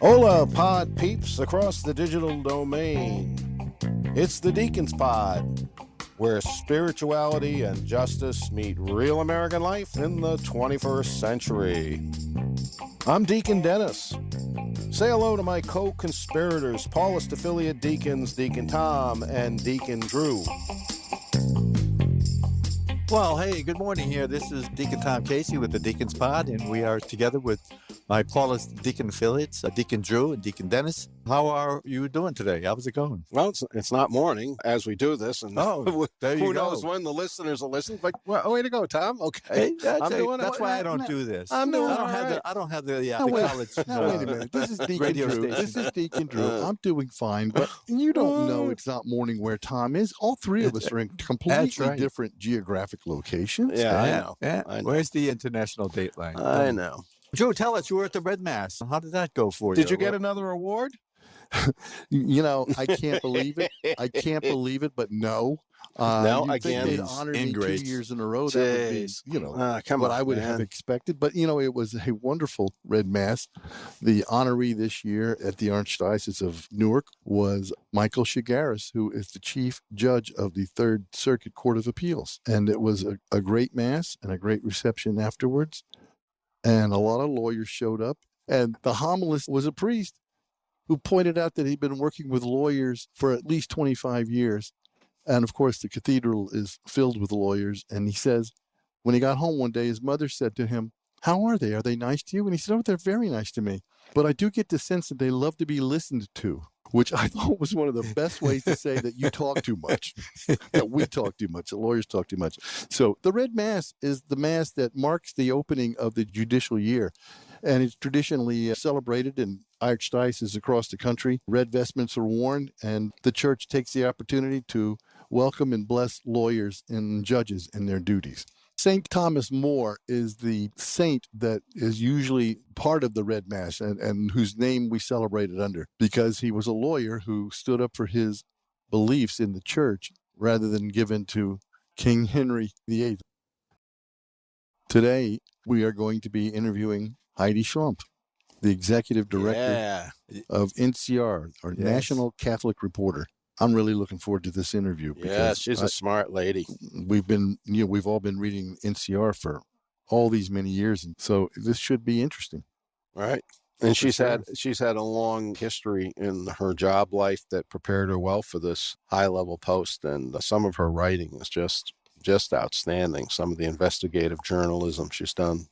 Hola, pod peeps across the digital domain. It's the Deacons Pod, where spirituality and justice meet real American life in the 21st century. I'm Deacon Dennis. Say hello to my co-conspirators, Paulist affiliate deacons, Deacon Tom and Deacon Drew. Well, hey, good morning here. This is Deacon Tom Casey with the Deacons Pod, and we are together with my Paulist deacon affiliates, Deacon Drew and Deacon Dennis. How are you doing today? How's it going? Well, it's not morning as we do this, and there you who go. knows when the listeners will listen. But way to go, Tom. Okay, hey, that's why I don't do this. I'm doing I don't have the college. Now, wait a minute. This is Deacon radio Drew. station. This is Deacon Drew. I'm doing fine, but you don't know it's not morning where Tom is. All three of us are in completely different geographic locations. Yeah, I know. Yeah. I know. Where's the international date line? I know. Drew, tell us, you were at the Red Mass. How did that go for you? Did you get another award? You know, I can't believe it. I can't believe it, but no. No, I think they'd honored me 2 years in a row. That would be, what I would have expected. But, it was a wonderful Red Mass. The honoree this year at the Archdiocese of Newark was Michael Shigaris, who is the chief judge of the Third Circuit Court of Appeals. And it was a great Mass and a great reception afterwards. And a lot of lawyers showed up. And the homilist was a priest who pointed out that he'd been working with lawyers for at least 25 years. And of course, the cathedral is filled with lawyers. And he says, when he got home one day, his mother said to him, "How are they? Are they nice to you?" And he said, "Oh, they're very nice to me. But I do get the sense that they love to be listened to," which I thought was one of the best ways to say that you talk too much, that we talk too much, the lawyers talk too much. So the Red Mass is the Mass that marks the opening of the judicial year. And it's traditionally celebrated in archdioceses across the country. Red vestments are worn, and the church takes the opportunity to welcome and bless lawyers and judges in their duties. St. Thomas More is the saint that is usually part of the Red Mass and whose name we celebrate it under, because he was a lawyer who stood up for his beliefs in the church rather than give in to King Henry VIII. Today, we are going to be interviewing Heidi Schlumpf, the executive director of NCR, or National Catholic Reporter. I'm really looking forward to this interview. Because she's a smart lady. We've all been reading NCR for all these many years, and so this should be interesting. Right. And she's had a long history in her job life that prepared her well for this high-level post, and some of her writing is just outstanding. Some of the investigative journalism she's done,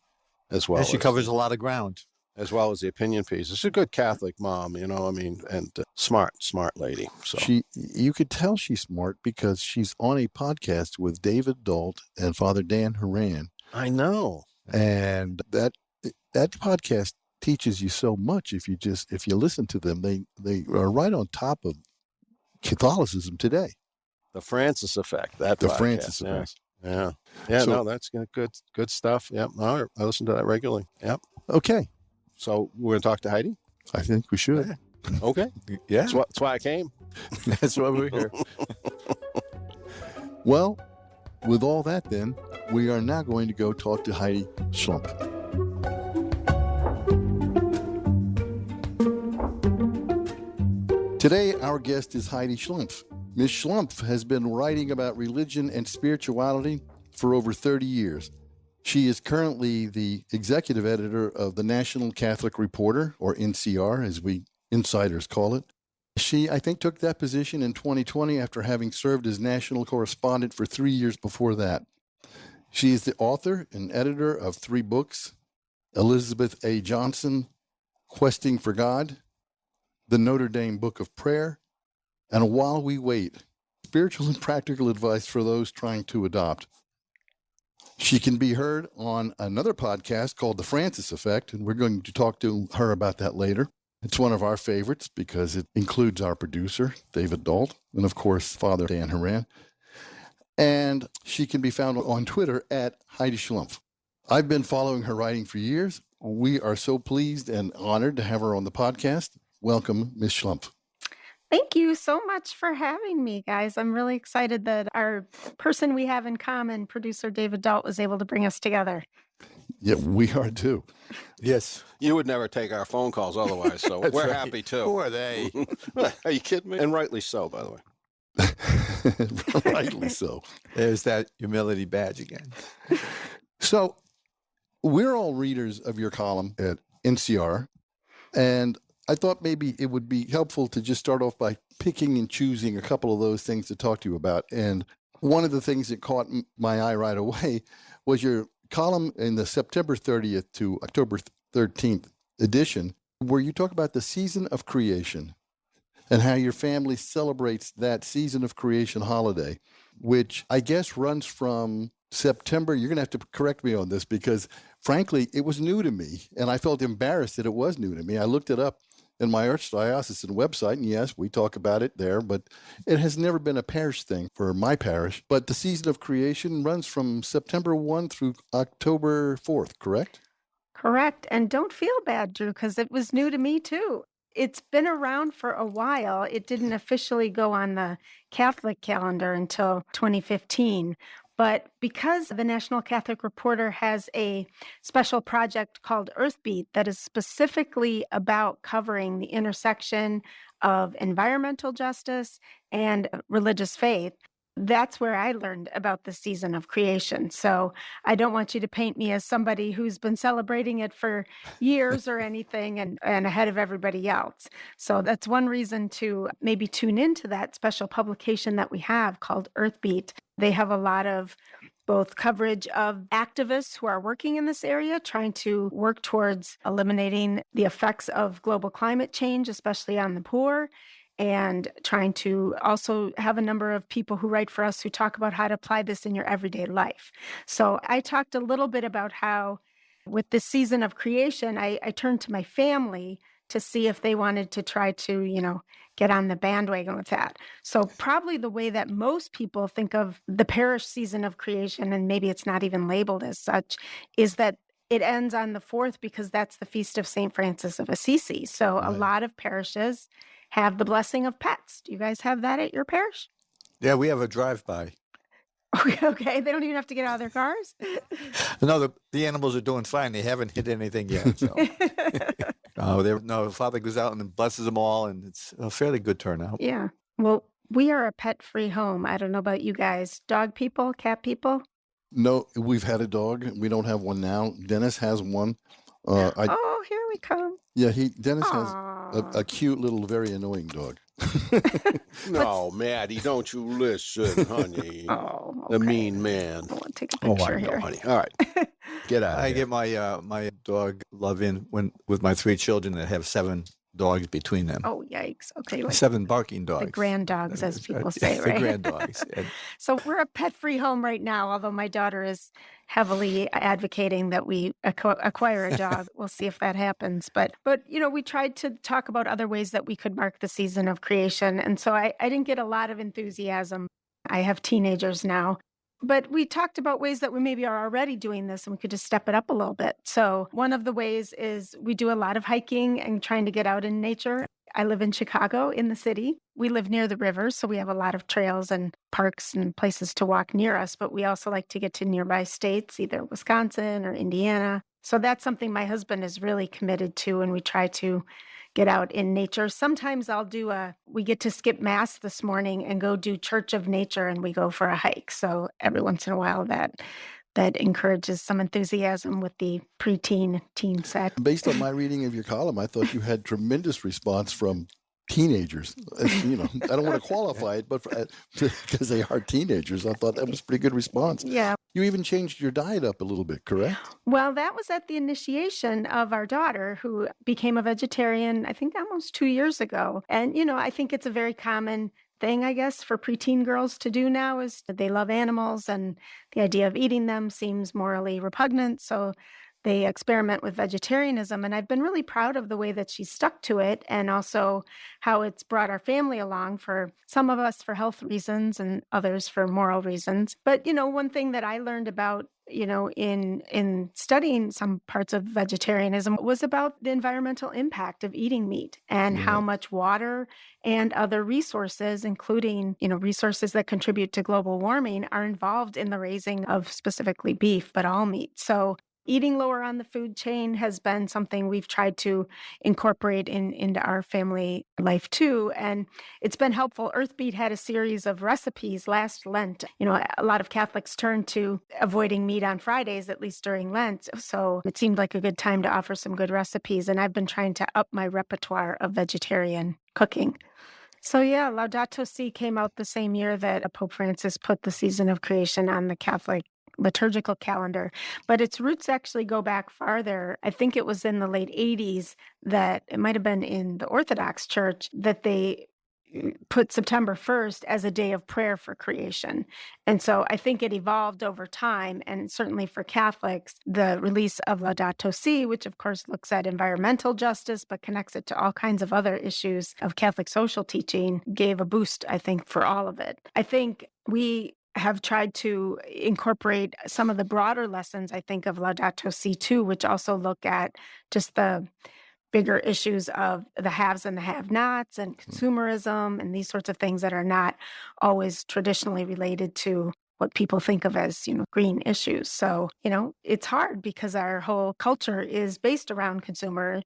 as well. And she covers a lot of ground. As well as the opinion pieces. She's a good Catholic mom, and smart lady. So you could tell she's smart because she's on a podcast with David Dault and Father Dan Horan. I know. And that podcast teaches you so much if you listen to them. They are right on top of Catholicism today. The Francis Effect. The Francis Effect. Yeah. So, that's good stuff. Yep. All right. I listen to that regularly. Yep. Okay. So we're going to talk to Heidi? I think we should. Okay. Yeah. That's why I came. That's why we're here. Well, with all that then, we are now going to go talk to Heidi Schlumpf. Today, our guest is Heidi Schlumpf. Ms. Schlumpf has been writing about religion and spirituality for over 30 years. She is currently the executive editor of the National Catholic Reporter, or NCR, as we insiders call it. She, I think, took that position in 2020 after having served as national correspondent for 3 years before that. She is the author and editor of 3 books, Elizabeth A. Johnson, Questing for God, The Notre Dame Book of Prayer, and While We Wait, Spiritual and Practical Advice for Those Trying to Adopt. She can be heard on another podcast called The Francis Effect, and we're going to talk to her about that later. It's one of our favorites because it includes our producer, David Dault, and of course, Father Dan Horan. And she can be found on Twitter at Heidi Schlumpf. I've been following her writing for years. We are so pleased and honored to have her on the podcast. Welcome, Ms. Schlumpf. Thank you so much for having me, guys. I'm really excited that our person we have in common, producer David Dault, was able to bring us together. Yeah, we are too. Yes. You would never take our phone calls otherwise, so we're right. happy too. Who are they? Are you kidding me? And rightly so, by the way. Rightly so. There's that humility badge again. So we're all readers of your column at NCR, and I thought maybe it would be helpful to just start off by picking and choosing a couple of those things to talk to you about. And one of the things that caught my eye right away was your column in the September 30th to October 13th edition, where you talk about the season of creation and how your family celebrates that season of creation holiday, which I guess runs from September. You're going to have to correct me on this because, frankly, it was new to me, and I felt embarrassed that it was new to me. I looked it up in my archdiocesan website, and yes, we talk about it there, but it has never been a parish thing for my parish. But the season of creation runs from September 1 through October 4th, correct? Correct. And don't feel bad, Drew, because it was new to me too. It's been around for a while. It didn't officially go on the Catholic calendar until 2015. But because the National Catholic Reporter has a special project called Earthbeat that is specifically about covering the intersection of environmental justice and religious faith, that's where I learned about the season of creation. So I don't want you to paint me as somebody who's been celebrating it for years or anything and ahead of everybody else. So that's one reason to maybe tune into that special publication that we have called Earthbeat. They have a lot of both coverage of activists who are working in this area, trying to work towards eliminating the effects of global climate change, especially on the poor, and trying to also have a number of people who write for us who talk about how to apply this in your everyday life. So I talked a little bit about how with this season of creation, I turned to my family to see if they wanted to try to, get on the bandwagon with that. So probably the way that most people think of the parish season of creation, and maybe it's not even labeled as such, is that it ends on the 4th because that's the feast of St. Francis of Assisi. So a lot of parishes have the blessing of pets. Do you guys have that at your parish? Yeah, we have a drive-by. Okay, they don't even have to get out of their cars? No, the animals are doing fine. They haven't hit anything yet. So. Father goes out and blesses them all, and it's a fairly good turnout. Yeah. Well, we are a pet-free home. I don't know about you guys. Dog people, cat people? No, we've had a dog. We don't have one now. Dennis has one. Oh, here we come. Yeah, Dennis Aww. has a cute little, very annoying dog. No, Maddie, don't you listen, honey. Oh, The okay. mean man. I want to take a picture here. Honey. All right, get out of I here. get my dog love in with my 3 children that have 7 dogs between them. Oh, yikes. Okay. 7 barking dogs. The grand dogs, as people say, The right? grand dogs. So we're a pet-free home right now, although my daughter is heavily advocating that we acquire a dog. We'll see if that happens. But we tried to talk about other ways that we could mark the season of creation. And so I didn't get a lot of enthusiasm. I have teenagers now. But we talked about ways that we maybe are already doing this and we could just step it up a little bit. So one of the ways is we do a lot of hiking and trying to get out in nature. I live in Chicago in the city. We live near the river, so we have a lot of trails and parks and places to walk near us. But we also like to get to nearby states, either Wisconsin or Indiana. So that's something my husband is really committed to, and we try to get out in nature. Sometimes we get to skip mass this morning and go do Church of Nature, and we go for a hike. So every once in a while that encourages some enthusiasm with the preteen teen set. Based on my reading of your column, I thought you had tremendous response from teenagers. I don't want to qualify it, but because they are teenagers, I thought that was a pretty good response. Yeah. You even changed your diet up a little bit, correct? Well, that was at the initiation of our daughter, who became a vegetarian, I think almost 2 years ago. And, I think it's a very common thing, I guess, for preteen girls to do now is that they love animals and the idea of eating them seems morally repugnant. So they experiment with vegetarianism. And I've been really proud of the way that she's stuck to it and also how it's brought our family along, for some of us for health reasons and others for moral reasons. But, one thing that I learned about, in studying some parts of vegetarianism was about the environmental impact of eating meat and how much water and other resources, including, resources that contribute to global warming, are involved in the raising of specifically beef, but all meat. So Eating lower on the food chain has been something we've tried to incorporate into our family life too. And it's been helpful. Earthbeat had a series of recipes last Lent. A lot of Catholics turn to avoiding meat on Fridays, at least during Lent. So it seemed like a good time to offer some good recipes. And I've been trying to up my repertoire of vegetarian cooking. So yeah, Laudato Si came out the same year that Pope Francis put the season of creation on the Catholic liturgical calendar, but its roots actually go back farther. I think it was in the late 80s that it might have been in the Orthodox Church that they put September 1st as a day of prayer for creation. And so I think it evolved over time. And certainly for Catholics, the release of Laudato Si, which of course looks at environmental justice, but connects it to all kinds of other issues of Catholic social teaching, gave a boost, I think, for all of it. I think we have tried to incorporate some of the broader lessons, I think, of Laudato Si too, which also look at just the bigger issues of the haves and the have-nots and consumerism and these sorts of things that are not always traditionally related to what people think of as, green issues. So, it's hard because our whole culture is based around consumerism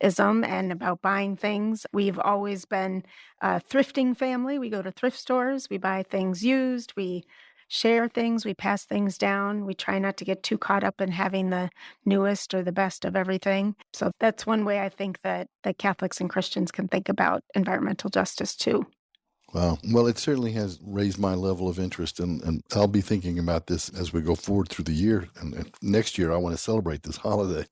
and about buying things. We've always been a thrifting family. We go to thrift stores, we buy things used, we share things, we pass things down. We try not to get too caught up in having the newest or the best of everything. So that's one way I think that Catholics and Christians can think about environmental justice too. Wow. Well, it certainly has raised my level of interest, and I'll be thinking about this as we go forward through the year. And next year, I want to celebrate this holiday.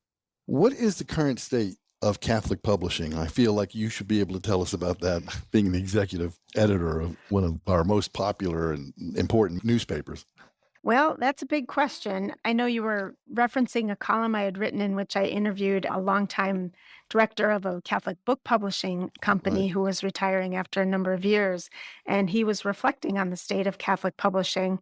What is the current state of Catholic publishing? I feel like you should be able to tell us about that, being the executive editor of one of our most popular and important newspapers. Well, that's a big question. I know you were referencing a column I had written in which I interviewed a longtime director of a Catholic book publishing company who was retiring after a number of years, and he was reflecting on the state of Catholic publishing.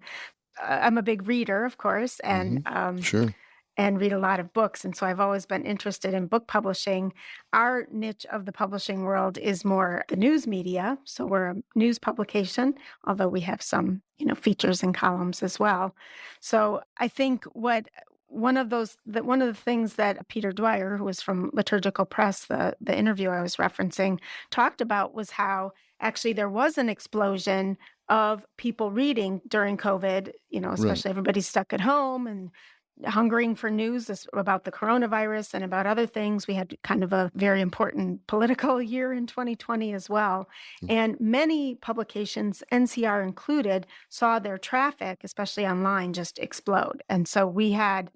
I'm a big reader, of course, and Sure. And read a lot of books. And so I've always been interested in book publishing. Our niche of the publishing world is more the news media. So we're a news publication, although we have some, features and columns as well. So I think one of the things that Peter Dwyer, who was from Liturgical Press, the interview I was referencing, talked about was how actually there was an explosion of people reading during COVID, especially everybody's stuck at home and hungering for news about the coronavirus and about other things. We had kind of a very important political year in 2020 as well. And many publications, NCR included, saw their traffic, especially online, just explode. And so we had,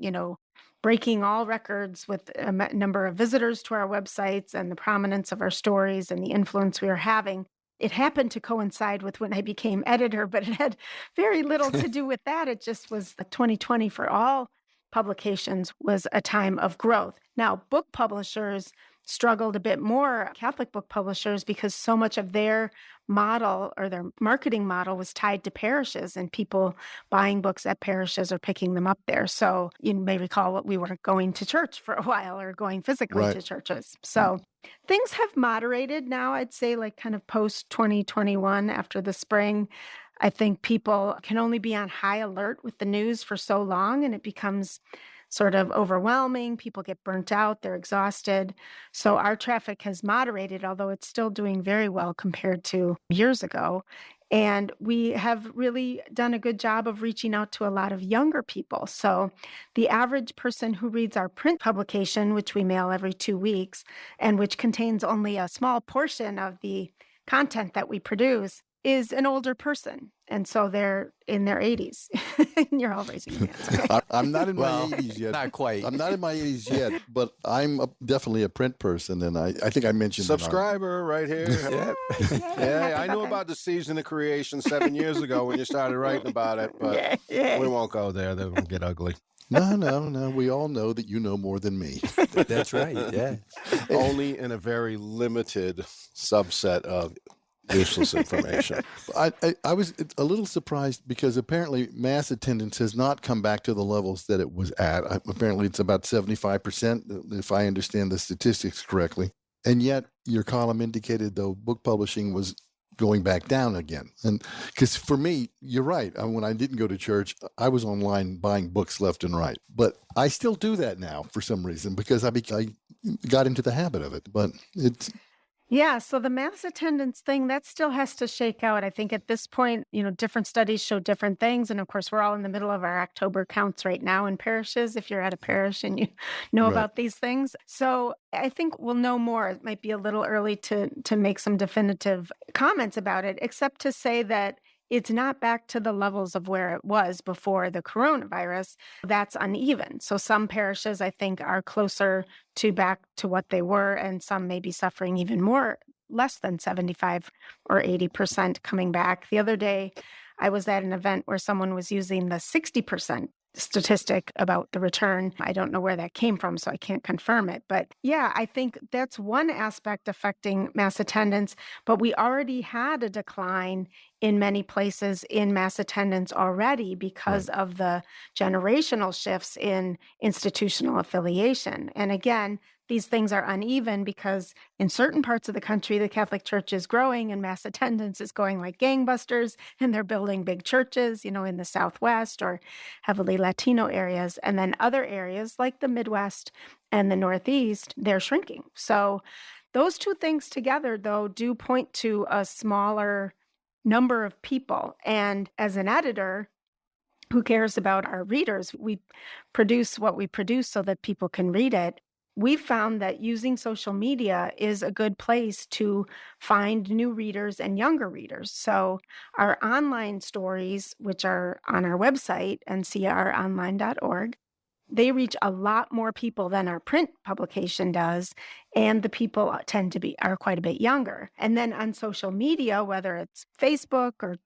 breaking all records with a number of visitors to our websites and the prominence of our stories and the influence we were having. It happened to coincide with when I became editor, but it had very little to do with that. It just was 2020 for all publications was a time of growth. Now, book publishers struggled a bit more, Catholic book publishers, because so much of their model or their marketing model was tied to parishes and people buying books at parishes or picking them up there. So you may recall we weren't going to church for a while or going physically to churches. So things have moderated now, I'd say, like kind of post 2021 after the spring. I think people can only be on high alert with the news for so long, and it becomes sort of overwhelming. People get burnt out, they're exhausted. So our traffic has moderated, although it's still doing very well compared to years ago. And we have really done a good job of reaching out to a lot of younger people. So the average person who reads our print publication, which we mail every 2 weeks, and which contains only a small portion of the content that we produce, is an older person. And so they're in their 80s. You're all raising your hands. Okay. I'm not in my 80s yet. Not quite. I'm not in my 80s yet, but I'm definitely a print person. And I think I mentioned subscriber right here. Yeah, I knew about the season of creation 7 years ago when you started writing about it, but we won't go there. Then we'll get ugly. No. We all know that you know more than me. That's right. Yeah. Only in a very limited subset of useless information. I was a little surprised because apparently mass attendance has not come back to the levels that it was at. Apparently it's about 75%, if I understand the statistics correctly. And yet your column indicated, though, book publishing was going back down again. And because for me, you're right. When I didn't go to church, I was online buying books left and right. But I still do that now for some reason because I got into the habit of it. But it's... Yeah, so the mass attendance thing, that still has to shake out. I think at this point, different studies show different things. And of course, we're all in the middle of our October counts right now in parishes, if you're at a parish and you know about these things. So I think we'll know more. It might be a little early to make some definitive comments about it, except to say that it's not back to the levels of where it was before the coronavirus. That's uneven. So some parishes, I think, are closer to back to what they were, and some may be suffering even more, less than 75 or 80% coming back. The other day, I was at an event where someone was using the 60% statistic about the return. I don't know where that came from, so I can't confirm it. But yeah, I think that's one aspect affecting mass attendance. But we already had a decline in many places in mass attendance already because of the generational shifts in institutional affiliation. And again, these things are uneven because in certain parts of the country, the Catholic Church is growing and mass attendance is going like gangbusters, and they're building big churches, in the Southwest or heavily Latino areas. And then other areas like the Midwest and the Northeast, they're shrinking. So those two things together, though, do point to a smaller number of people. And as an editor who cares about our readers, we produce what we produce so that people can read it. We've found that using social media is a good place to find new readers and younger readers. So our online stories, which are on our website, ncronline.org, they reach a lot more people than our print publication does, and the people are quite a bit younger. And then on social media, whether it's Facebook or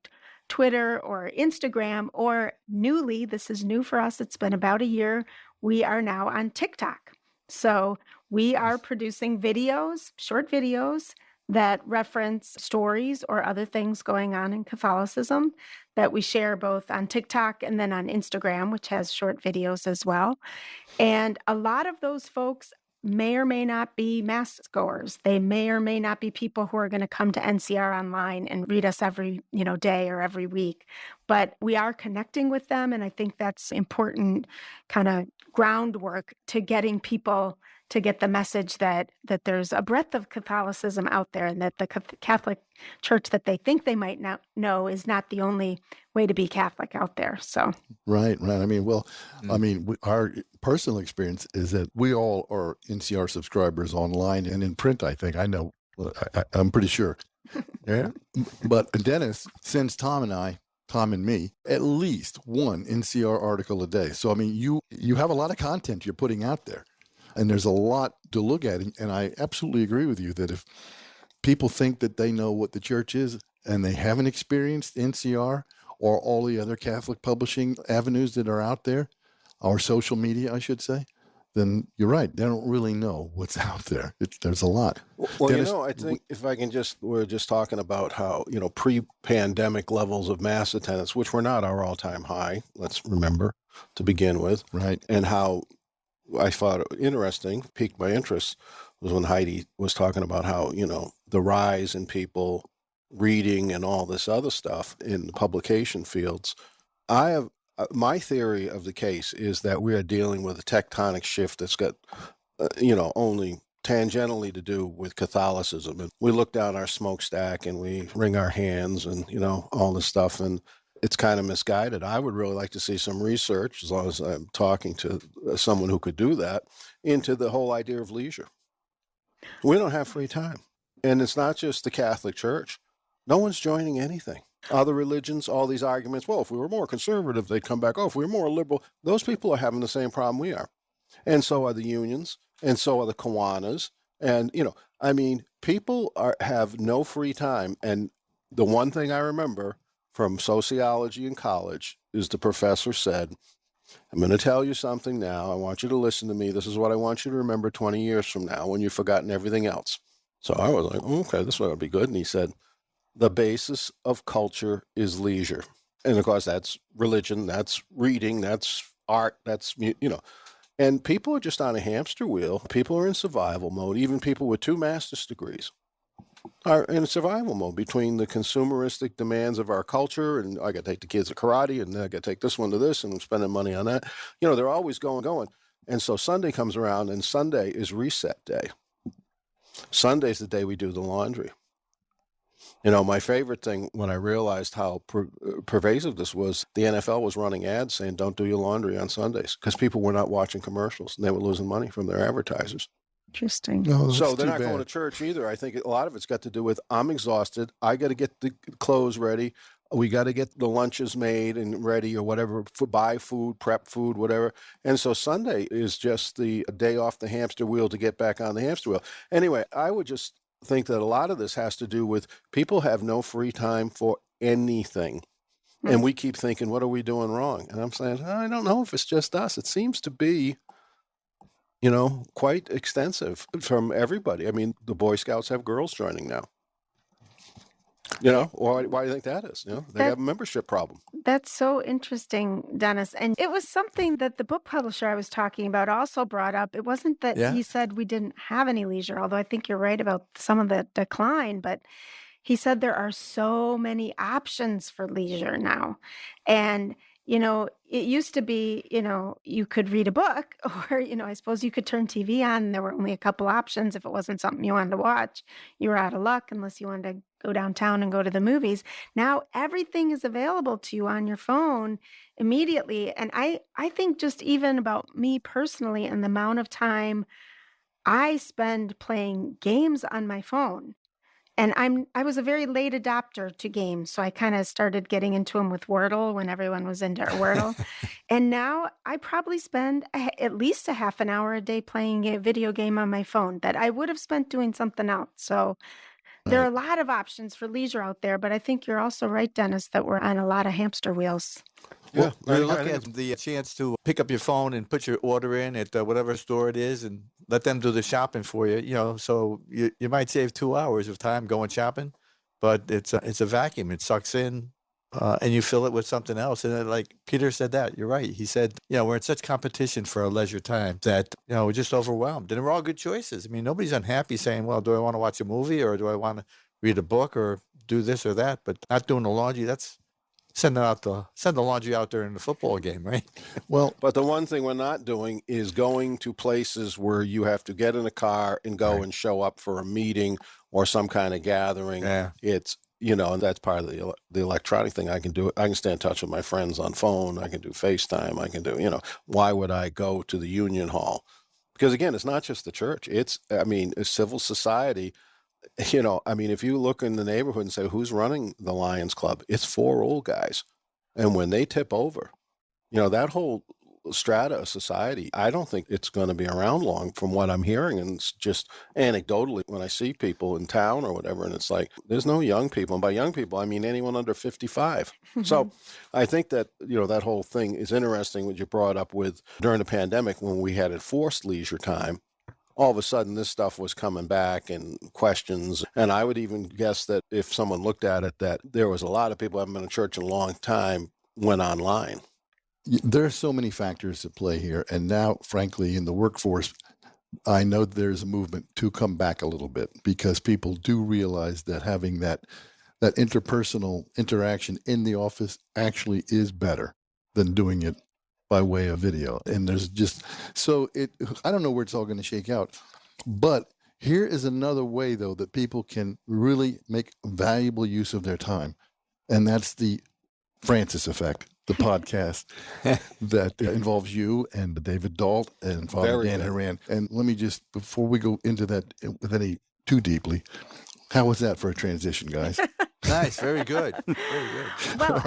Twitter or Instagram, or newly, this is new for us, it's been about a year, we are now on TikTok. So we are producing videos, short videos that reference stories or other things going on in Catholicism that we share both on TikTok and then on Instagram, which has short videos as well. And a lot of those folks may or may not be mass goers. They may or may not be people who are going to come to NCR online and read us every, day or every week. But we are connecting with them, and I think that's important kind of groundwork to getting people to get the message that there's a breadth of Catholicism out there, and that the Catholic Church that they think they might not know is not the only way to be Catholic out there. So right. I mean, our personal experience is that we all are NCR subscribers online and in print. I think I'm pretty sure. Yeah, but Dennis sends Tom and me at least one NCR article a day. So I mean, you have a lot of content you're putting out there. And there's a lot to look at. And I absolutely agree with you that if people think that they know what the church is and they haven't experienced NCR or all the other Catholic publishing avenues that are out there, or social media, I should say, then you're right. They don't really know what's out there. There's a lot. Well, Dennis, I think if I can we're just talking about how, pre-pandemic levels of mass attendance, which were not our all-time high, let's remember, to begin with. Right. And how I thought it interesting, piqued my interest, was when Heidi was talking about how, the rise in people reading and all this other stuff in the publication fields. My theory of the case is that we are dealing with a tectonic shift that's got, only tangentially to do with Catholicism. And we look down our smokestack and we wring our hands and, all this stuff. And it's kind of misguided. I would really like to see some research, as long as I'm talking to someone who could do that, into the whole idea of leisure. We don't have free time. And it's not just the Catholic Church. No one's joining anything. Other religions, all these arguments, well, if we were more conservative, they'd come back. Oh, if we were more liberal, those people are having the same problem we are. And so are the unions, and so are the Kiwanis. And, people have no free time. And the one thing I remember from sociology in college is the professor said, I'm going to tell you something now. I want you to listen to me. This is what I want you to remember 20 years from now when you've forgotten everything else. So I was like, okay, this one would be good. And he said, the basis of culture is leisure. And of course, that's religion, that's reading, that's art, that's, and people are just on a hamster wheel. People are in survival mode, even people with 2 master's degrees. are in survival mode between the consumeristic demands of our culture, and I got to take the kids to karate, and I got to take this one to this, and I'm spending money on that. They're always going. And so Sunday comes around, and Sunday is reset day. Sunday's the day we do the laundry. My favorite thing when I realized how pervasive this was, the NFL was running ads saying, don't do your laundry on Sundays, because people were not watching commercials, and they were losing money from their advertisers. Interesting. No, So they're not going to church either. I think a lot of it's got to do with, I'm exhausted. I got to get the clothes ready. We got to get the lunches made and ready or whatever, buy food, prep food, whatever. And so Sunday is just the day off the hamster wheel to get back on the hamster wheel. Anyway, I would just think that a lot of this has to do with people have no free time for anything. And we keep thinking, what are we doing wrong? And I'm saying, I don't know if it's just us. It seems to be quite extensive from everybody. I mean, the Boy Scouts have girls joining now. Why do you think that is? They have a membership problem. That's so interesting, Dennis. And it was something that the book publisher I was talking about also brought up. It wasn't that he said we didn't have any leisure, although I think you're right about some of the decline, but he said there are so many options for leisure now. And it used to be, you could read a book or, I suppose you could turn TV on and there were only a couple options. If it wasn't something you wanted to watch, you were out of luck unless you wanted to go downtown and go to the movies. Now everything is available to you on your phone immediately. And I think just even about me personally and the amount of time I spend playing games on my phone. And I was a very late adopter to games, so I kind of started getting into them with Wordle when everyone was into Wordle. And now I probably spend at least a half an hour a day playing a video game on my phone that I would have spent doing something else. So there are a lot of options for leisure out there, but I think you're also right, Dennis, that we're on a lot of hamster wheels. Well, you're looking at the chance to pick up your phone and put your order in at whatever store it is and let them do the shopping for you, so you might save 2 hours of time going shopping, but it's a vacuum. It sucks in and you fill it with something else. And then, like Peter said that, you're right. He said, we're in such competition for our leisure time that, we're just overwhelmed. And they're all good choices. I mean, nobody's unhappy saying, well, do I want to watch a movie or do I want to read a book or do this or that? But not doing the laundry, that's send the laundry out there in the football game, right? Well, but the one thing we're not doing is going to places where you have to get in a car and go and show up for a meeting or some kind of gathering. Yeah. It's, and that's part of the electronic thing. I can do it. I can stay in touch with my friends on phone. I can do FaceTime. I can do, why would I go to the Union Hall? Because again, it's not just the church. It's civil society. If you look in the neighborhood and say, who's running the Lions Club? It's 4 old guys. And when they tip over, that whole strata of society, I don't think it's going to be around long from what I'm hearing. And it's just anecdotally when I see people in town or whatever, and it's like, there's no young people. And by young people, I mean anyone under 55. So I think that, that whole thing is interesting what you brought up with during the pandemic when we had enforced leisure time. All of a sudden, this stuff was coming back and questions. And I would even guess that if someone looked at it, that there was a lot of people who haven't been in church in a long time went online. There are so many factors at play here. And now, frankly, in the workforce, I know there's a movement to come back a little bit because people do realize that having that interpersonal interaction in the office actually is better than doing it by way of video. And there's just, I don't know where it's all going to shake out. But here is another way, though, that people can really make valuable use of their time. And that's the Francis Effect, the podcast that involves you and David Dault and Father Dan Haran. And let me just, before we go into that with any too deeply, how was that for a transition, guys? Nice. Very good. Very good. Well,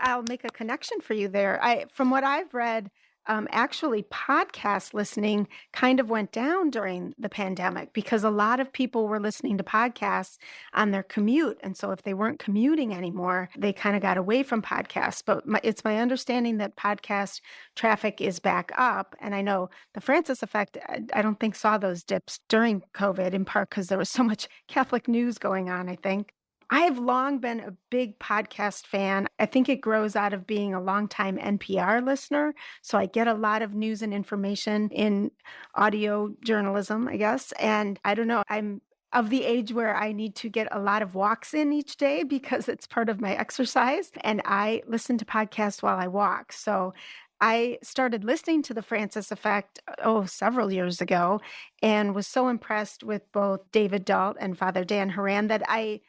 I'll make a connection for you there. From what I've read, actually podcast listening kind of went down during the pandemic because a lot of people were listening to podcasts on their commute. And so if they weren't commuting anymore, they kind of got away from podcasts. But it's my understanding that podcast traffic is back up. And I know the Francis Effect, I don't think saw those dips during COVID, in part because there was so much Catholic news going on, I think. I have long been a big podcast fan. I think it grows out of being a longtime NPR listener. So I get a lot of news and information in audio journalism, I guess. And I don't know, I'm of the age where I need to get a lot of walks in each day because it's part of my exercise. And I listen to podcasts while I walk. So I started listening to The Francis Effect, several years ago, and was so impressed with both David Dault and Father Dan Horan that I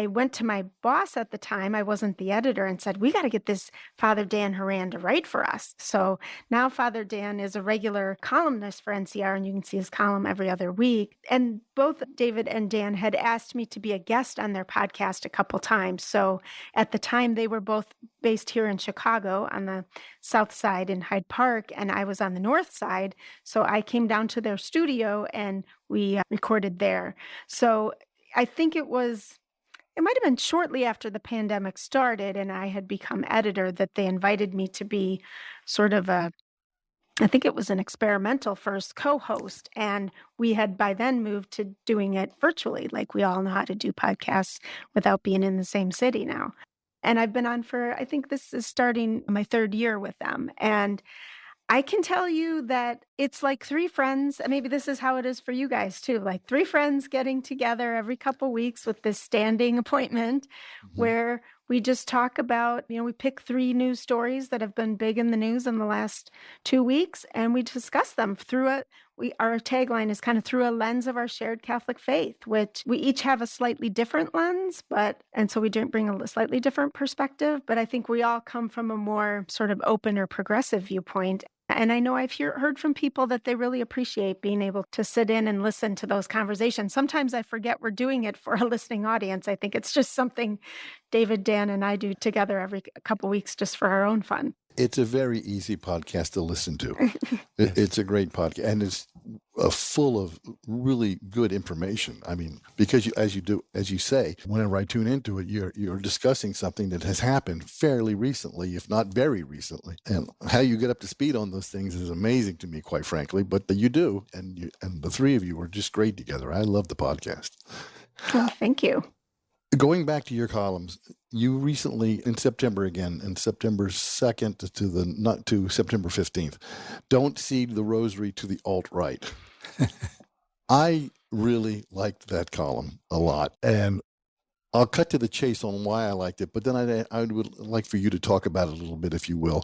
went to my boss at the time, I wasn't the editor, and said, we got to get this Father Dan Horan to write for us. So now Father Dan is a regular columnist for NCR, and you can see his column every other week. And both David and Dan had asked me to be a guest on their podcast a couple times. So at the time, they were both based here in Chicago on the south side in Hyde Park, and I was on the north side. So I came down to their studio, and we recorded there. So I think it might have been shortly after the pandemic started and I had become editor that they invited me to be sort of I think it was an experimental first co-host. And we had by then moved to doing it virtually. Like we all know how to do podcasts without being in the same city now. And I've been on for, I think this is starting my third year with them. And I can tell you that it's like three friends. Maybe this is how it is for you guys too. Like three friends getting together every couple weeks with this standing appointment where we just talk about, we pick three news stories that have been big in the news in the last 2 weeks, and we discuss them through our tagline is kind of through a lens of our shared Catholic faith, which we each have a slightly different lens, and so we bring a slightly different perspective, but I think we all come from a more sort of open or progressive viewpoint. And I know I've heard from people that they really appreciate being able to sit in and listen to those conversations. Sometimes I forget we're doing it for a listening audience. I think it's just something David, Dan, and I do together every couple weeks just for our own fun. It's a very easy podcast to listen to. It's a great podcast, and it's full of really good information. I mean, because as you say, whenever I tune into it, you're discussing something that has happened fairly recently, if not very recently. And how you get up to speed on those things is amazing to me, quite frankly. But you do, and the three of you are just great together. I love the podcast. Well, thank you. Going back to your columns, you recently, in September 2nd to September 15th, don't cede the rosary to the alt-right. I really liked that column a lot, and I'll cut to the chase on why I liked it, but then I would like for you to talk about it a little bit, if you will.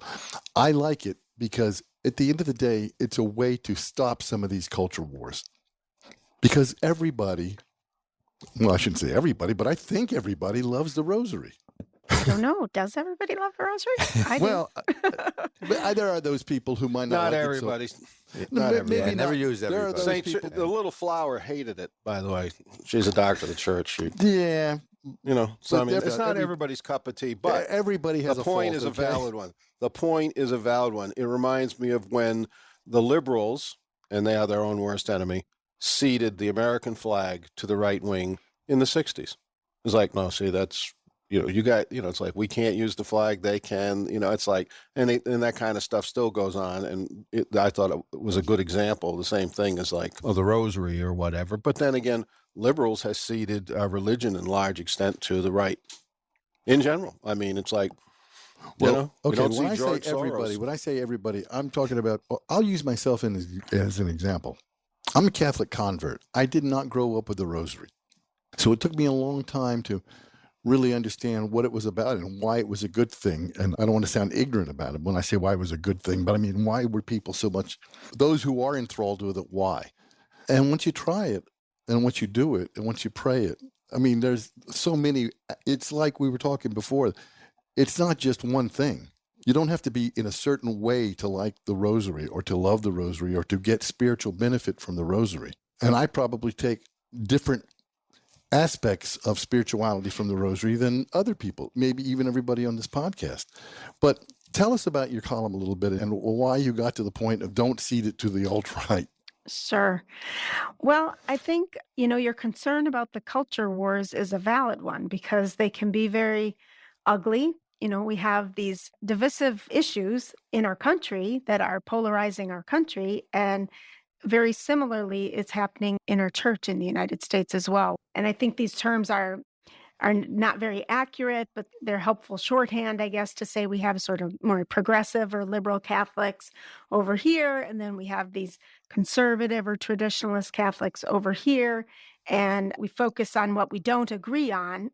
I like it because at the end of the day, it's a way to stop some of these culture wars. Because everybody, well, I shouldn't say everybody, but I think everybody loves the rosary. I don't know. Does everybody love the rosary? I do. There are those people who might not like everybody. it. Not everybody. Maybe I never use everybody. The little flower hated it, by the way. She's a doctor of the church. Yeah. So I mean, it's not everybody's cup of tea, but everybody has the point is a valid one. The point is a valid one. It reminds me of when the liberals, and they are their own worst enemy, ceded the American flag to the right wing in the 60s. It's like, no, see, that's, it's like, we can't use the flag, they can, it's like, and that kind of stuff still goes on. And I thought it was a good example. The same thing as like, the rosary or whatever. But then again, liberals has ceded religion in large extent to the right in general. I mean, it's like, okay, when I say everybody, I'm talking about, I'll use myself as an example. I'm a Catholic convert. I did not grow up with the rosary. So it took me a long time to really understand what it was about and why it was a good thing. And I don't want to sound ignorant about it when I say why it was a good thing, but I mean, why were people so much, those who are enthralled with it, why? And once you try it, and once you do it, and once you pray it, I mean, there's so many, it's like we were talking before, it's not just one thing. You don't have to be in a certain way to like the rosary or to love the rosary or to get spiritual benefit from the rosary. And I probably take different aspects of spirituality from the rosary than other people, maybe even everybody on this podcast. But tell us about your column a little bit and why you got to the point of don't cede it to the alt-right. Sure. Well, I think, your concern about the culture wars is a valid one because they can be very ugly. We have these divisive issues in our country that are polarizing our country. And very similarly, it's happening in our church in the United States as well. And I think these terms are are not very accurate, but they're helpful shorthand, I guess, to say we have sort of more progressive or liberal Catholics over here, and then we have these conservative or traditionalist Catholics over here, and we focus on what we don't agree on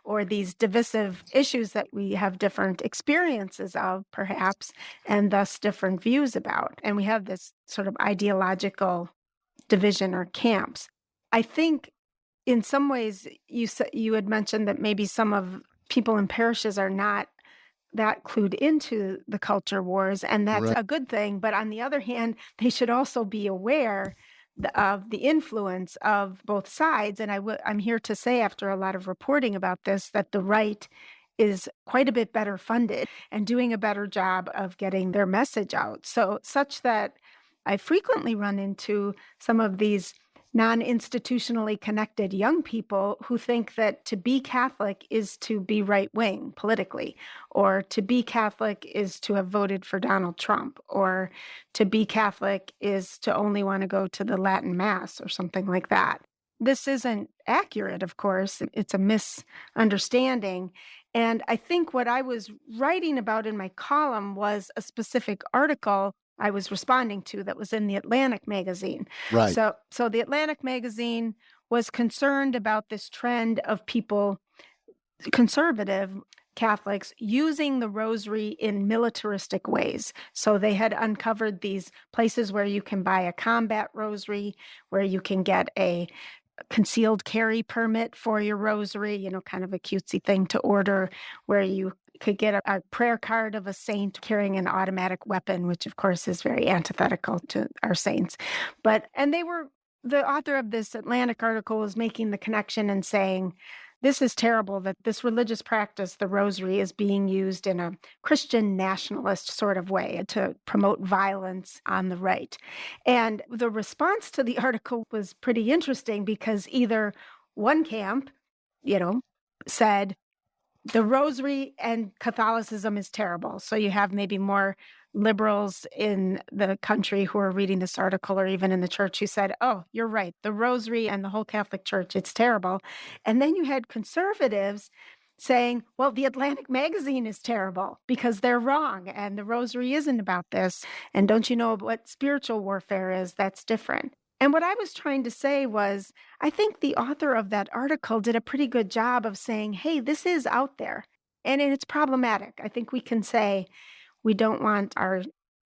or these divisive issues that we have different experiences of, perhaps, and thus different views about. And we have this sort of ideological division or camps. I think in some ways, you had mentioned that maybe some of people in parishes are not that clued into the culture wars, and that's a good thing. But on the other hand, they should also be aware of the influence of both sides. And I'm here to say, after a lot of reporting about this, that the right is quite a bit better funded and doing a better job of getting their message out. So such that I frequently run into some of these non-institutionally connected young people who think that to be Catholic is to be right-wing politically, or to be Catholic is to have voted for Donald Trump, or to be Catholic is to only want to go to the Latin Mass or something like that. This isn't accurate, of course. It's a misunderstanding. And I think what I was writing about in my column was a specific article I was responding to that was in the Atlantic magazine. Right. So the Atlantic magazine was concerned about this trend of people, conservative Catholics, using the rosary in militaristic ways. So they had uncovered these places where you can buy a combat rosary, where you can get a concealed carry permit for your rosary, kind of a cutesy thing to order, where you could get a prayer card of a saint carrying an automatic weapon, which of course is very antithetical to our saints. And the author of this Atlantic article was making the connection and saying, this is terrible that this religious practice, the rosary, is being used in a Christian nationalist sort of way to promote violence on the right. And the response to the article was pretty interesting, because either one camp, said the rosary and Catholicism is terrible. So you have maybe more liberals in the country who are reading this article, or even in the church, who said, oh, you're right, the rosary and the whole Catholic Church, it's terrible. And then you had conservatives saying, well, the Atlantic magazine is terrible because they're wrong, and the rosary isn't about this. And don't you know what spiritual warfare is? That's different. And what I was trying to say was, I think the author of that article did a pretty good job of saying, hey, this is out there, and it's problematic. I think we can say we don't want our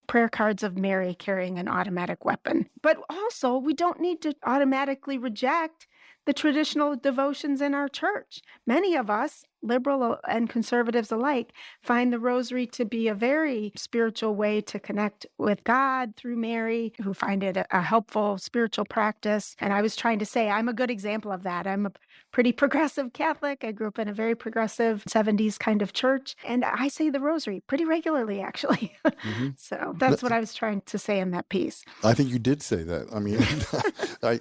prayer cards of Mary carrying an automatic weapon. But also, we don't need to automatically reject the traditional devotions in our church. Many of us, liberal and conservatives alike, find the rosary to be a very spiritual way to connect with God through Mary, who find it a helpful spiritual practice. And I was trying to say I'm a good example of that. I'm a pretty progressive Catholic. I grew up in a very progressive 70s kind of church, and I say the rosary pretty regularly, actually. Mm-hmm. So that's what I was trying to say in that piece. I think you did say that. I mean,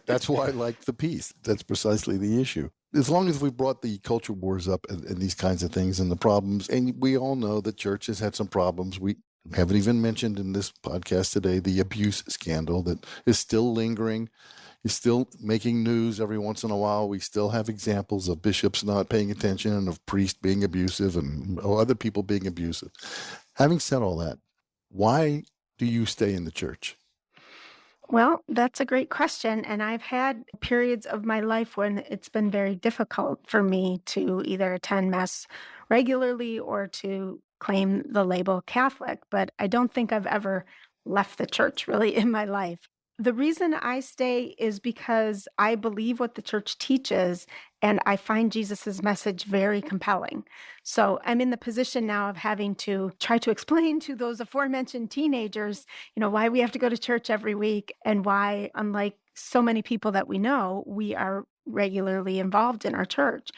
that's why I liked the piece. That's precisely the issue. As long as we brought the culture wars up and these kinds of things and the problems, and we all know that church has had some problems. We haven't even mentioned in this podcast today the abuse scandal that is still lingering, is still making news every once in a while. We still have examples of bishops not paying attention and of priests being abusive and other people being abusive. Having said all that, why do you stay in the church? Well, that's a great question. And I've had periods of my life when it's been very difficult for me to either attend Mass regularly or to claim the label Catholic. But I don't think I've ever left the church really in my life. The reason I stay is because I believe what the church teaches, and I find Jesus's message very compelling. So I'm in the position now of having to try to explain to those aforementioned teenagers, why we have to go to church every week, and why, unlike so many people that we know, we are regularly involved in our church.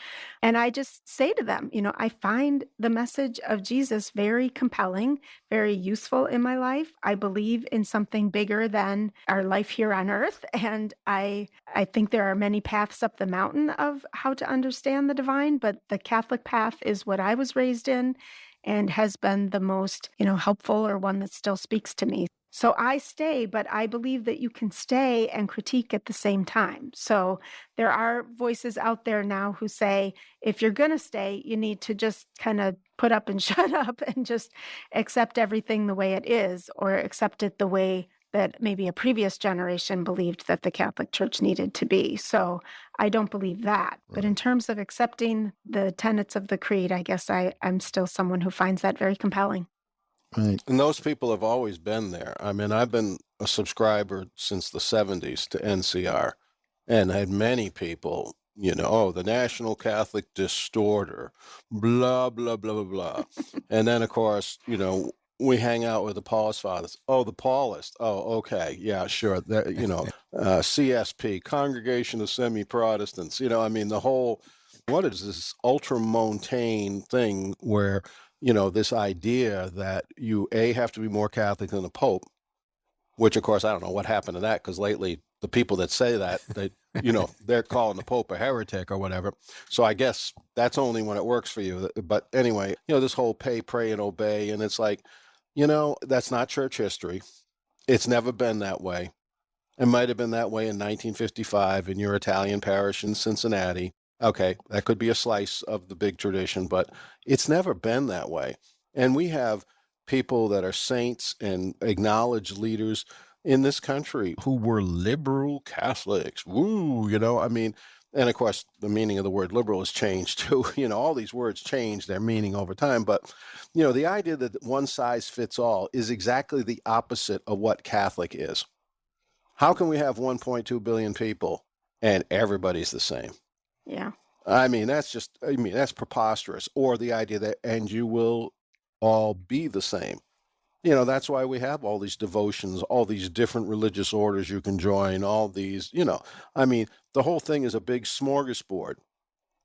And I just say to them, I find the message of Jesus very compelling, very useful in my life. I believe in something bigger than our life here on earth. And I think there are many paths up the mountain of how to understand the divine, but the Catholic path is what I was raised in and has been the most, helpful, or one that still speaks to me. So I stay, but I believe that you can stay and critique at the same time. So there are voices out there now who say, if you're going to stay, you need to just kind of put up and shut up and just accept everything the way it is, or accept it the way that maybe a previous generation believed that the Catholic Church needed to be. So I don't believe that. Right. But in terms of accepting the tenets of the creed, I guess I'm still someone who finds that very compelling. Right. And those people have always been there. I mean, I've been a subscriber since the 70s to NCR, and had many people, the National Catholic Distorter, blah, blah, blah, blah, blah. And then, of course, we hang out with the Paulist Fathers. Oh, the Paulists. Oh, okay. Yeah, sure. CSP, Congregation of Semi-Protestants. The whole, what is this ultramontane thing where, this idea that you, have to be more Catholic than the Pope, which, of course, I don't know what happened to that, because lately the people that say that, they're calling the Pope a heretic or whatever. So I guess that's only when it works for you. But anyway, this whole pay, pray, and obey, and it's like, that's not church history. It's never been that way. It might have been that way in 1955 in your Italian parish in Cincinnati. Okay, that could be a slice of the big tradition, but it's never been that way. And we have people that are saints and acknowledged leaders in this country who were liberal Catholics. Woo, and of course, the meaning of the word liberal has changed too. All these words change their meaning over time. But, the idea that one size fits all is exactly the opposite of what Catholic is. How can we have 1.2 billion people and everybody's the same? Yeah. That's preposterous. Or the idea that, and you will all be the same. That's why we have all these devotions, all these different religious orders you can join, all these, the whole thing is a big smorgasbord.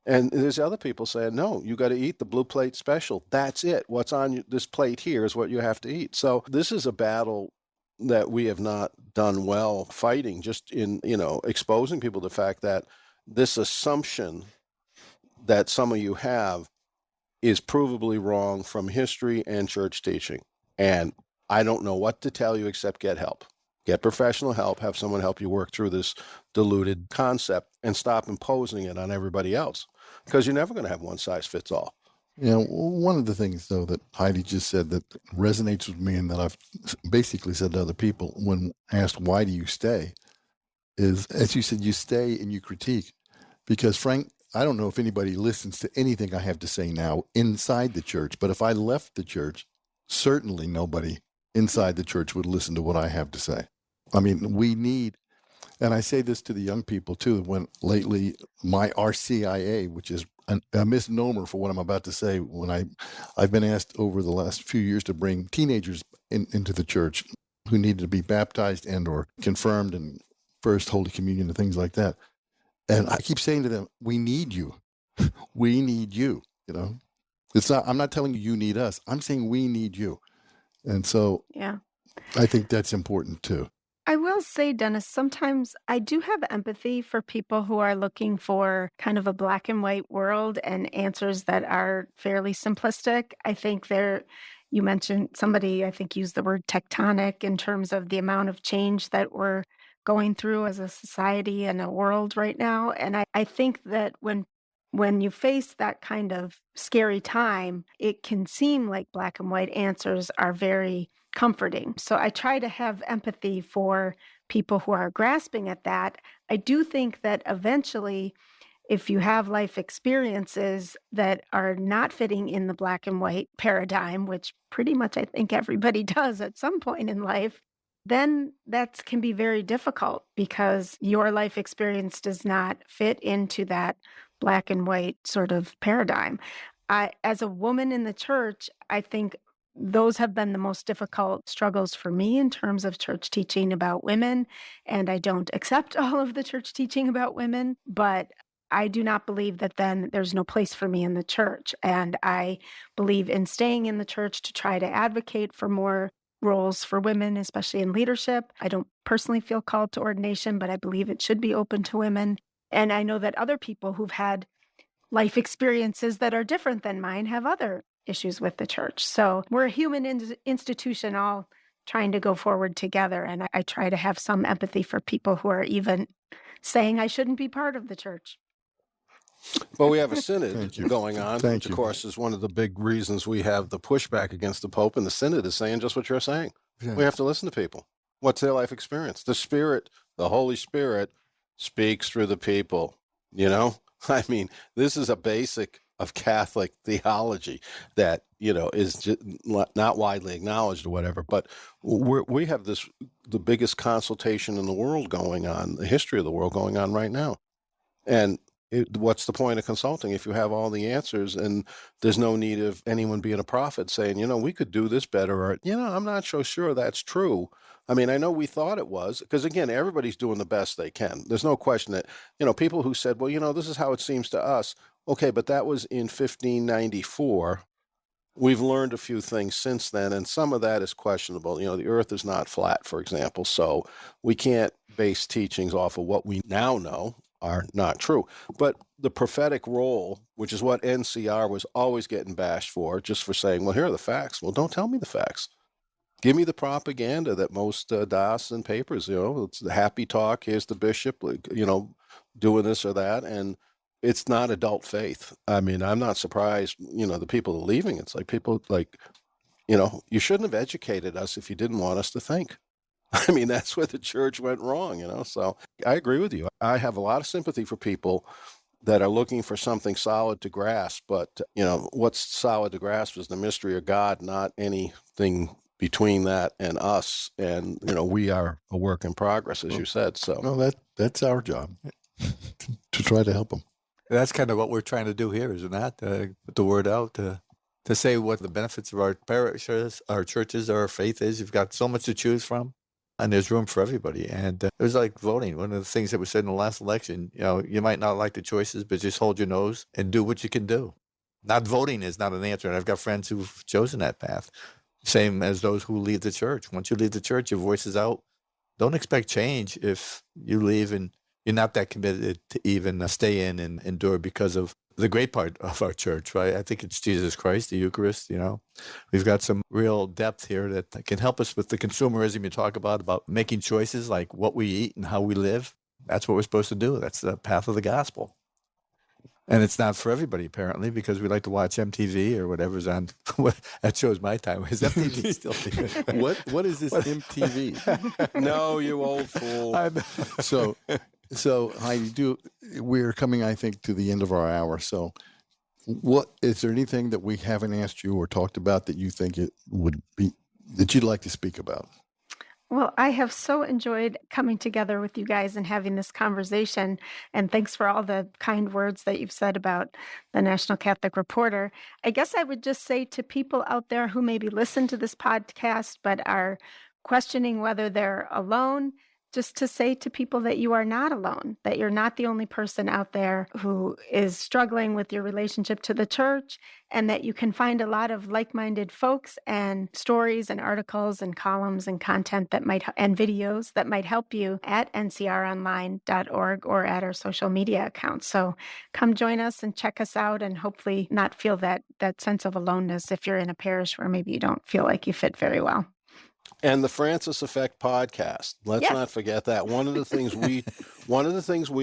And there's other people saying, no, you got to eat the blue plate special. That's it. What's on this plate here is what you have to eat. So this is a battle that we have not done well fighting, just in, exposing people to the fact that this assumption that some of you have is provably wrong from history and church teaching. And I don't know what to tell you except get help. Get professional help, have someone help you work through this diluted concept and stop imposing it on everybody else, because you're never going to have one size fits all. One of the things, though, that Heidi just said that resonates with me and that I've basically said to other people when asked, why do you stay, is, as you said, you stay and you critique. Because, Frank, I don't know if anybody listens to anything I have to say now inside the church, but if I left the church, certainly nobody inside the church would listen to what I have to say. We need, and I say this to the young people too, when lately my RCIA, which is a misnomer for what I'm about to say, when I've been asked over the last few years to bring teenagers into the church who needed to be baptized and or confirmed and first Holy Communion and things like that. And I keep saying to them, we need you. We need you, It's not, I'm not telling you you need us. I'm saying we need you. And so yeah, I think that's important too. I will say, Dennis, sometimes I do have empathy for people who are looking for kind of a black and white world and answers that are fairly simplistic. I think you mentioned, somebody I think used the word tectonic in terms of the amount of change that we're going through as a society and a world right now. And I think that when you face that kind of scary time, it can seem like black and white answers are very comforting. So I try to have empathy for people who are grasping at that. I do think that eventually, if you have life experiences that are not fitting in the black and white paradigm, which pretty much I think everybody does at some point in life, then that can be very difficult because your life experience does not fit into that black and white sort of paradigm. As a woman in the church, I think those have been the most difficult struggles for me in terms of church teaching about women. And I don't accept all of the church teaching about women, but I do not believe that then there's no place for me in the church. And I believe in staying in the church to try to advocate for more roles for women, especially in leadership. I don't personally feel called to ordination, but I believe it should be open to women. And I know that other people who've had life experiences that are different than mine have other issues with the church. So we're a human institution all trying to go forward together. And I try to have some empathy for people who are even saying I shouldn't be part of the church. Well, we have a synod going on, which, you. of course, is one of the big reasons we have the pushback against the Pope. And the synod is saying just what you're saying. Yeah. We have to listen to people. What's their life experience? The Spirit, the Holy Spirit, speaks through the people. You know, I mean, this is a basic of Catholic theology that, you know, is just not widely acknowledged or whatever. But we have the biggest consultation in the world going on, the history of the world going on right now. And what's the point of consulting if you have all the answers and there's no need of anyone being a prophet saying, you know, we could do this better, or, you know, I'm not so sure that's true. I mean, I know we thought it was, because again, everybody's doing the best they can. There's no question that, you know, people who said, well, you know, this is how it seems to us. Okay, but that was in 1594. We've learned a few things since then, and some of that is questionable. You know, the earth is not flat, for example, so we can't base teachings off of what we now know are not true. But the prophetic role, which is what NCR was always getting bashed for, just for saying, well, here are the facts. Well, don't tell me the facts. Give me the propaganda that most diocesan papers, you know, it's the happy talk. Here's the bishop, you know, doing this or that. And it's not adult faith. I mean, I'm not surprised, you know, the people are leaving. It's like people like, you know, you shouldn't have educated us if you didn't want us to think. I mean, that's where the church went wrong, you know. So I agree with you. I have a lot of sympathy for people that are looking for something solid to grasp. But, you know, what's solid to grasp is the mystery of God, not anything between that and us. And, you know, we are a work in progress, as you said. So no, that's our job to try to help them. That's kind of what we're trying to do here, isn't that? Put the word out to say what the benefits of our parishes, our churches, our faith is. You've got so much to choose from. And there's room for everybody. And it was like voting. One of the things that was said in the last election, you know, you might not like the choices, but just hold your nose and do what you can do. Not voting is not an answer. And I've got friends who've chosen that path. Same as those who leave the church. Once you leave the church, your voice is out. Don't expect change if you leave and you're not that committed to even stay in and endure because of the great part of our church, right? I think it's Jesus Christ, the Eucharist, you know. We've got some real depth here that can help us with the consumerism you talk about making choices like what we eat and how we live. That's what we're supposed to do. That's the path of the gospel. And it's not for everybody, apparently, because we like to watch MTV or whatever's on. That shows my time. Is MTV still there? What is this MTV? No, you old fool. So Heidi, we're coming, I think, to the end of our hour. So what is there anything that we haven't asked you or talked about that you think it would be that you'd like to speak about? Well, I have so enjoyed coming together with you guys and having this conversation. And thanks for all the kind words that you've said about the National Catholic Reporter. I guess I would just say to people out there who maybe listen to this podcast but are questioning whether they're alone, just to say to people that you are not alone, that you're not the only person out there who is struggling with your relationship to the church, and that you can find a lot of like-minded folks and stories and articles and columns and content that might and videos that might help you at ncronline.org or at our social media accounts. So come join us and check us out, and hopefully not feel that sense of aloneness if you're in a parish where maybe you don't feel like you fit very well. And the Francis Effect podcast. Let's not forget that. One of the things we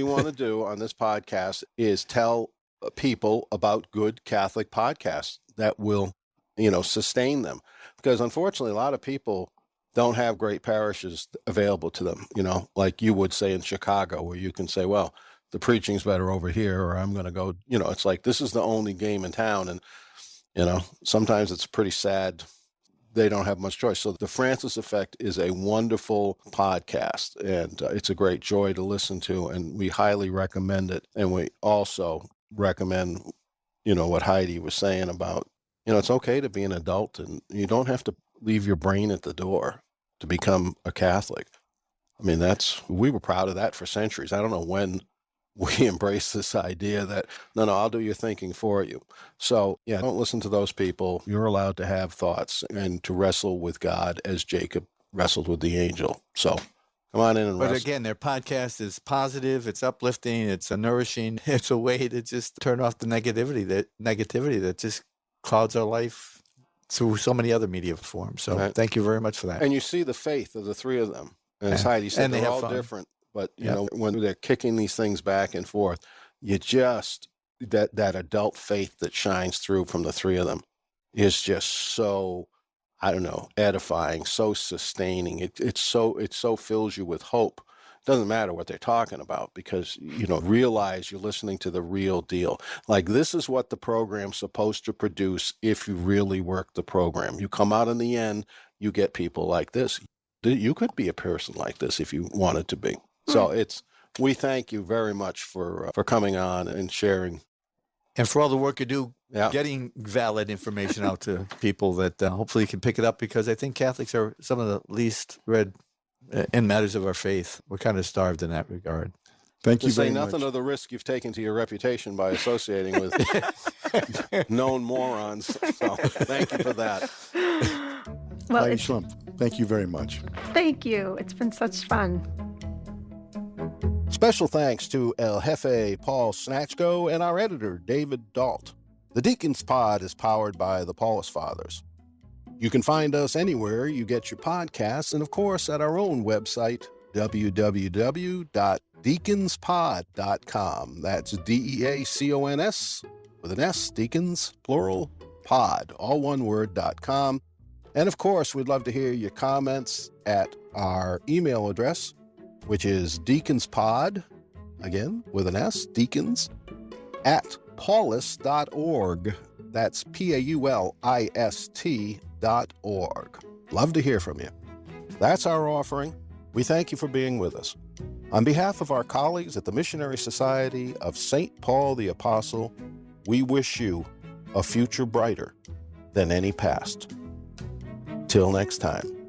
want to do on this podcast is tell people about good Catholic podcasts that will, you know, sustain them. Because unfortunately, a lot of people don't have great parishes available to them, you know, like you would say in Chicago, where you can say, well, the preaching's better over here, or I'm going to go, you know, it's like, this is the only game in town. And, you know, sometimes it's pretty sad. They don't have much choice. So the Francis Effect is a wonderful podcast, and it's a great joy to listen to, and we highly recommend it. And we also recommend, you know, what Heidi was saying about, you know, it's okay to be an adult, and you don't have to leave your brain at the door to become a Catholic. I mean, we were proud of that for centuries. I don't know when we embrace this idea that, no, I'll do your thinking for you. So, yeah, don't listen to those people. You're allowed to have thoughts and to wrestle with God as Jacob wrestled with the angel. So come on in and wrestle. But again, their podcast is positive, it's uplifting, it's nourishing. It's a way to just turn off the negativity that just clouds our life through so many other media forms. So thank you very much for that. And you see the faith of the three of them. And as Heidi said, they're all different. But, you know, when they're kicking these things back and forth, you just, that adult faith that shines through from the three of them is just so, I don't know, edifying, so sustaining. It so fills you with hope. Doesn't matter what they're talking about, because, you know, realize you're listening to the real deal. Like, this is what the program's supposed to produce if you really work the program. You come out in the end, you get people like this. You could be a person like this if you wanted to be. So we thank you very much for coming on and sharing. And for all the work you do, getting valid information out to people that hopefully can pick it up, because I think Catholics are some of the least read in matters of our faith. We're kind of starved in that regard. Thank you very much. To say nothing of the risk you've taken to your reputation by associating with known morons. So thank you for that. Well, Heidi Schlumpf, thank you very much. Thank you. It's been such fun. Special thanks to El Jefe Paul Snatchko and our editor, David Dault. The Deacons Pod is powered by the Paulist Fathers. You can find us anywhere you get your podcasts, and of course at our own website, www.deaconspod.com. That's DEACONS with an S, Deacons, plural, pod, all one word, .com. And of course, we'd love to hear your comments at our email address, which is deaconspod, again, with an S, deacons, at paulist.org. That's PAULIST.org. Love to hear from you. That's our offering. We thank you for being with us. On behalf of our colleagues at the Missionary Society of St. Paul the Apostle, we wish you a future brighter than any past. Till next time.